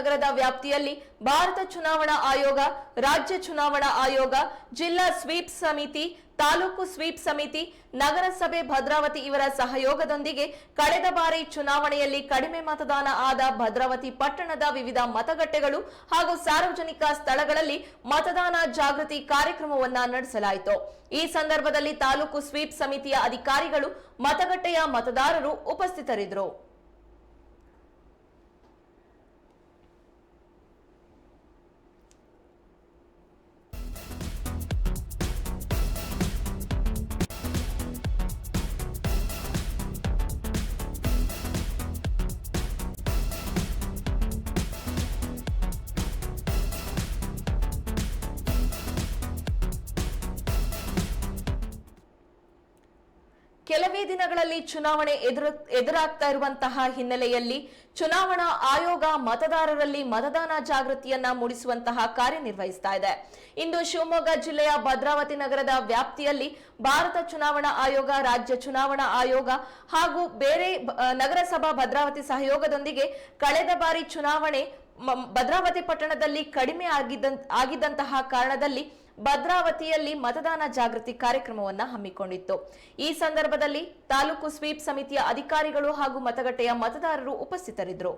ನಗರದ ವ್ಯಾಪ್ತಿಯಲ್ಲಿ ಭಾರತ ಚುನಾವಣಾ ಆಯೋಗ, ರಾಜ್ಯ ಚುನಾವಣಾ ಆಯೋಗ, ಜಿಲ್ಲಾ ಸ್ವೀಪ್ ಸಮಿತಿ, ತಾಲೂಕು ಸ್ವೀಪ್ ಸಮಿತಿ, ನಗರಸಭೆ ಭದ್ರಾವತಿ ಇವರ ಸಹಯೋಗದೊಂದಿಗೆ ಕಳೆದ ಬಾರಿ ಚುನಾವಣೆಯಲ್ಲಿ ಕಡಿಮೆ ಮತದಾನ ಆದ ಭದ್ರಾವತಿ ಪಟ್ಟಣದ ವಿವಿಧ ಮತಗಟ್ಟೆಗಳು ಹಾಗೂ ಸಾರ್ವಜನಿಕ ಸ್ಥಳಗಳಲ್ಲಿ ಮತದಾನ ಜಾಗೃತಿ ಕಾರ್ಯಕ್ರಮವನ್ನ ನಡೆಸಲಾಯಿತು. ಈ ಸಂದರ್ಭದಲ್ಲಿ ತಾಲೂಕು ಸ್ವೀಪ್ ಸಮಿತಿಯ ಅಧಿಕಾರಿಗಳು, ಮತಗಟ್ಟೆಯ ಮತದಾರರು ಉಪಸ್ಥಿತರಿದ್ದರು. ಕೆಲವೇ ದಿನಗಳಲ್ಲಿ ಚುನಾವಣೆ ಎದುರಾಗ್ತಾ ಇರುವಂತಹ ಹಿನ್ನೆಲೆಯಲ್ಲಿ ಚುನಾವಣಾ ಆಯೋಗ ಮತದಾರರಲ್ಲಿ ಮತದಾನ ಜಾಗೃತಿಯನ್ನ ಮೂಡಿಸುವಂತಹ ಕಾರ್ಯನಿರ್ವಹಿಸ್ತಾ ಇದೆ. ಇಂದು ಶಿವಮೊಗ್ಗ ಜಿಲ್ಲೆಯ ಭದ್ರಾವತಿ ನಗರದ ವ್ಯಾಪ್ತಿಯಲ್ಲಿ ಭಾರತ ಚುನಾವಣಾ ಆಯೋಗ, ರಾಜ್ಯ ಚುನಾವಣಾ ಆಯೋಗ ಹಾಗೂ ಬೇರೆ ನಗರಸಭಾ ಭದ್ರಾವತಿ ಸಹಯೋಗದೊಂದಿಗೆ ಕಳೆದ ಬಾರಿ ಚುನಾವಣೆ ಭದ್ರಾವತಿ ಪಟ್ಟಣದಲ್ಲಿ ಕಡಿಮೆ ಆಗಿದ್ದಂತಹ ಕಾರಣದಲ್ಲಿ ಭದ್ರಾವತಿಯಲ್ಲಿ ಮತದಾನ ಜಾಗೃತಿ ಕಾರ್ಯಕ್ರಮವನ್ನ ಹಮ್ಮಿಕೊಂಡಿತ್ತು. ಈ ಸಂದರ್ಭದಲ್ಲಿ ತಾಲೂಕು ಸ್ವೀಪ್ ಸಮಿತಿಯ ಅಧಿಕಾರಿಗಳು ಹಾಗೂ ಮತಗಟ್ಟೆಯ ಮತದಾರರು ಉಪಸ್ಥಿತರಿದ್ದರು.